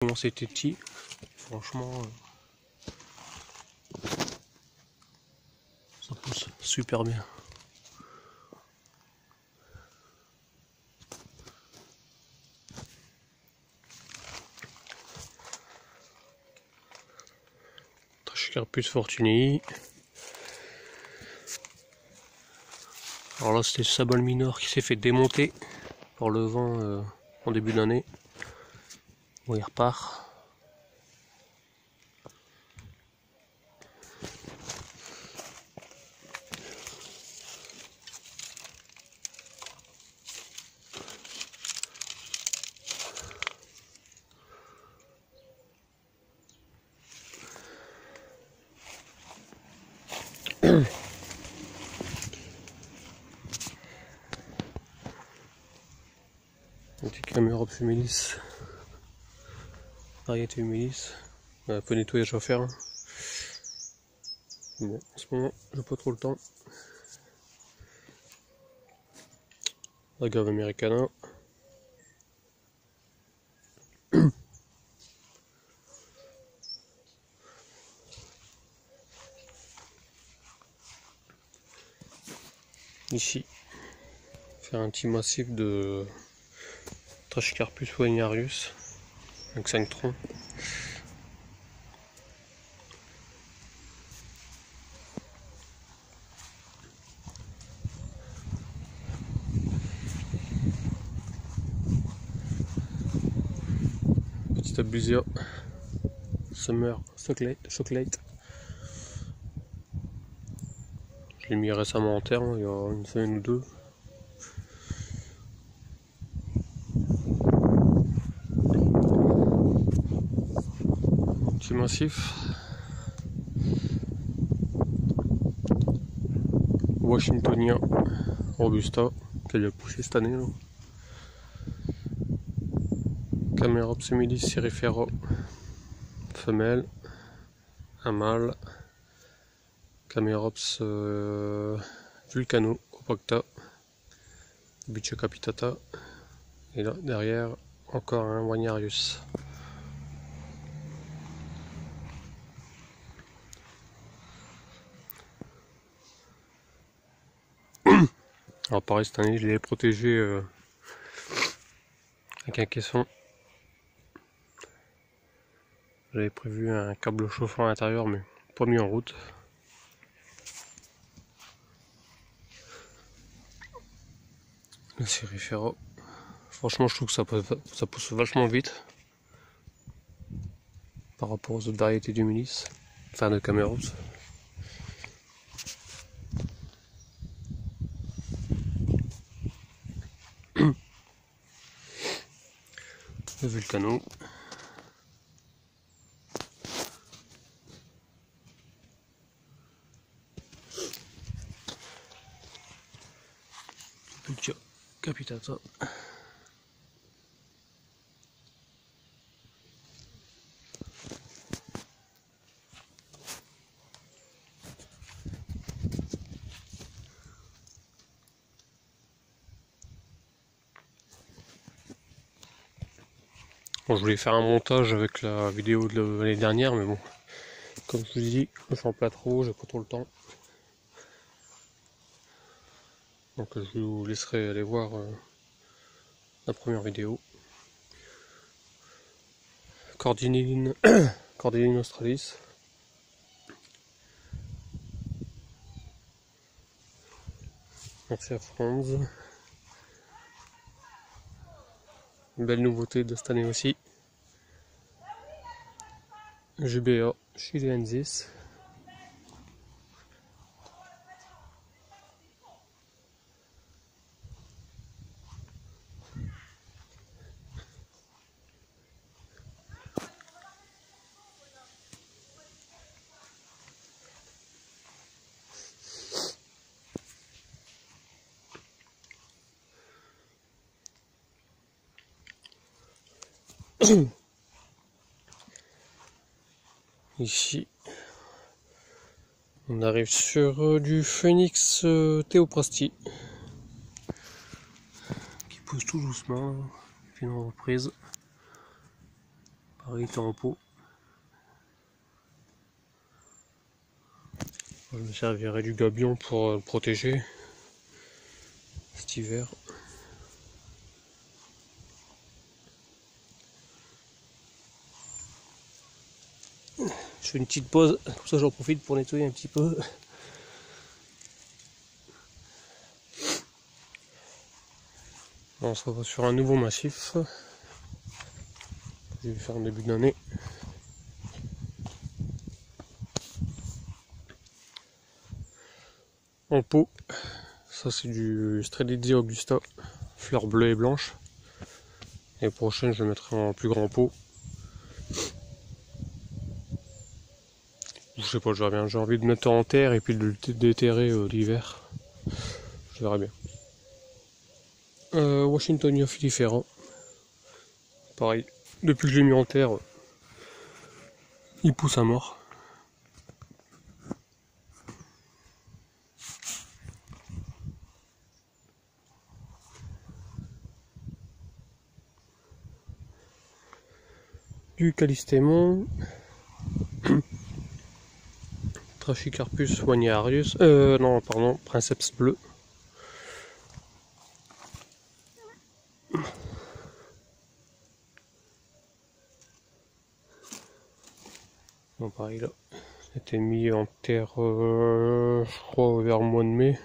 Comment c'était petit, franchement, ça pousse super bien. Trachycarpus fortunei. Alors là, c'était le sabole minor qui s'est fait démonter par le vent en début d'année. Bon, il repart. Un petit Camerops humilis, variété humilis, un peu nettoyage à faire. Bon, en ce moment, j'ai pas trop le temps. Agave americana. Ici, faire un petit massif de Trachycarpus wagnerius avec 5 troncs. Petit abusia, Summer Chocolate. Je l'ai mis récemment en terre, il y a une semaine ou deux. Petit massif. Washingtonia Robusta, qui a poussé cette année. Là. Camerops humilis cerifera, femelle, un mâle. Camerops vulcano compacta, Bicho capitata. Et là, derrière, encore un wagnerius. Alors pareil, cette année, je l'ai protégé avec un caisson. J'avais prévu un câble chauffant à l'intérieur, mais pas mis en route. Le cerifera. Franchement, je trouve que ça pousse vachement vite par rapport aux autres variétés d'humilis, enfin de Camerops. Le vulcano. Bicho capitata. Bon, je voulais faire un montage avec la vidéo de l'année dernière, mais bon, comme je vous dis, je ne sens pas trop, j'ai pas trop le temps. Donc je vous laisserai aller voir la première vidéo. Cordyline, Cordyline australis. Merci à Franz. Une belle nouveauté de cette année aussi. Jubea chilensis. Ici, on arrive sur du Phoenix Théoprasty qui pousse tout doucement, puis une reprise. Pareil, t'es en pot. Je me servirai du gabion pour le protéger cet hiver. Je fais une petite pause, comme ça j'en profite pour nettoyer un petit peu. On se retrouve sur un nouveau massif. Je vais faire en début d'année. En pot, ça c'est du Strelitzia Augusta, fleurs bleues et blanches. Et les prochaines je le mettrai en plus grand pot. Je sais pas, je verrai bien. J'ai envie de mettre en terre et puis de le déterrer l'hiver. Je verrai bien. Washingtonia filifera. Pareil, depuis que je l'ai mis en terre, il pousse à mort. Du Callistémon. Trachycarpus wagnéarius. Non, pardon, Princeps bleu. Bon, pareil là. C'était mis en terre, je crois, vers le mois de mai.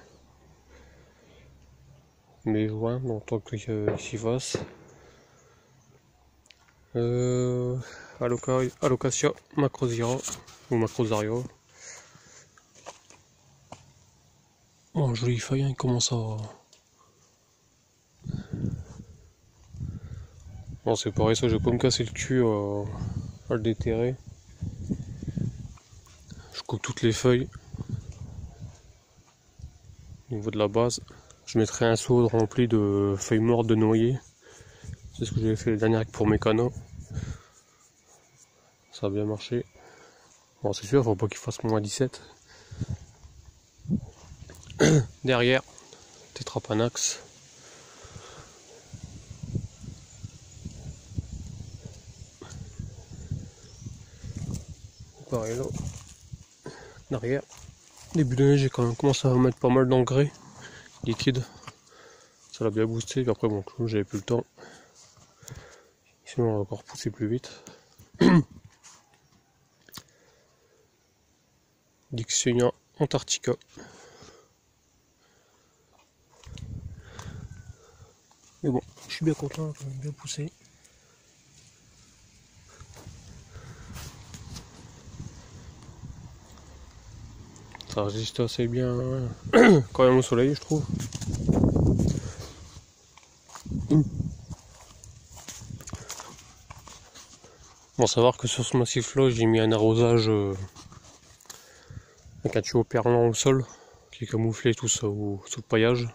Mai-juin, en tant qu'il s'y fasse. Alocasia macrosira ou macrosaria. Oh, jolie feuille, hein, il commence à. Bon, c'est pareil, ça, je vais pas me casser le cul à le déterrer. Je coupe toutes les feuilles au niveau de la base. Je mettrai un seau rempli de feuilles mortes de noyer. C'est ce que j'avais fait la dernière pour mes canaux. Ça a bien marché. Bon, c'est sûr, il faut pas qu'il fasse moins 17. Derrière, Tetrapanax. Pareil là. Derrière. Début d'année, j'ai quand même commencé à mettre pas mal d'engrais liquide. Ça l'a bien boosté. Puis après, bon, j'avais plus le temps. Sinon, on va encore pousser plus vite. Dixonia Antarctica. Mais bon, je suis bien content, quand même bien poussé. Ça résiste assez bien quand même au soleil, je trouve. Bon, savoir que sur ce massif-là, j'ai mis un arrosage avec un tuyau perlant au sol qui camouflait tout ça sous le paillage.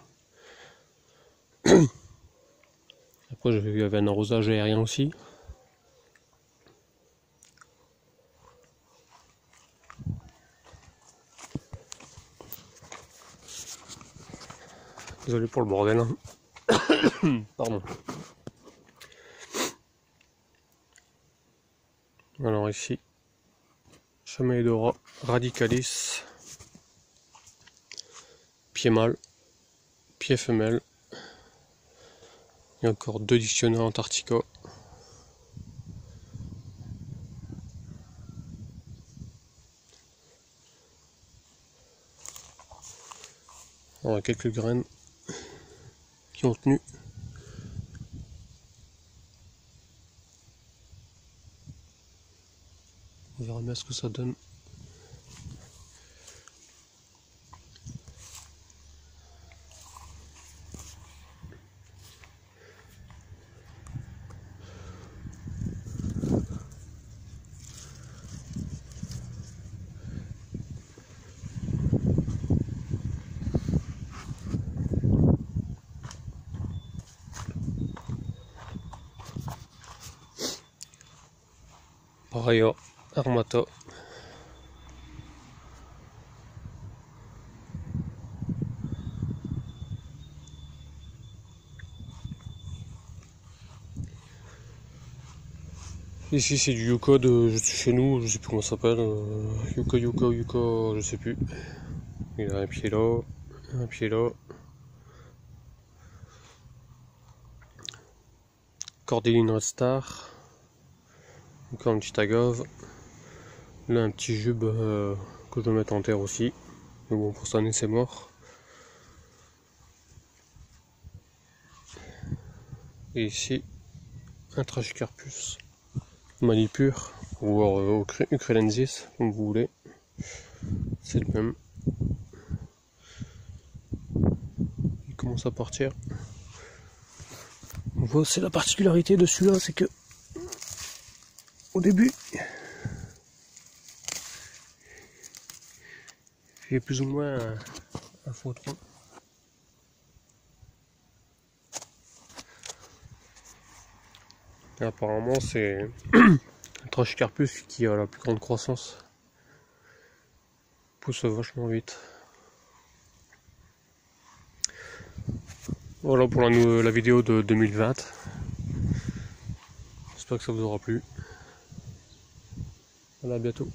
Après, il y avait un arrosage aérien aussi. Désolé pour le bordel. Pardon. Alors ici, Chamaedora radicalis, pied mâle, pied femelle. Il y a encore 2 Dictionnaires Antarctica. On a quelques graines qui ont tenu. On verra bien ce que ça donne. Pareil, Armata. Ici c'est du yucca de chez nous, je sais plus comment ça s'appelle. Yucca, je sais plus. Il a un pied là, un pied là. Cordyline Red Star. Encore une petite agave. Là un petit jube que je vais mettre en terre aussi. Mais bon, pour cette année c'est mort. Et ici un Trachycarpus Malipure ou Ucralensis, comme vous voulez. C'est le même. Il commence à partir. On voit aussi la particularité de celui-là, c'est que au début il est plus ou moins un faux tronc. Et apparemment c'est le Trachycarpus qui a la plus grande croissance. Il pousse vachement vite. Voilà pour la vidéo de 2020. J'espère que ça vous aura plu. Voilà, à bientôt.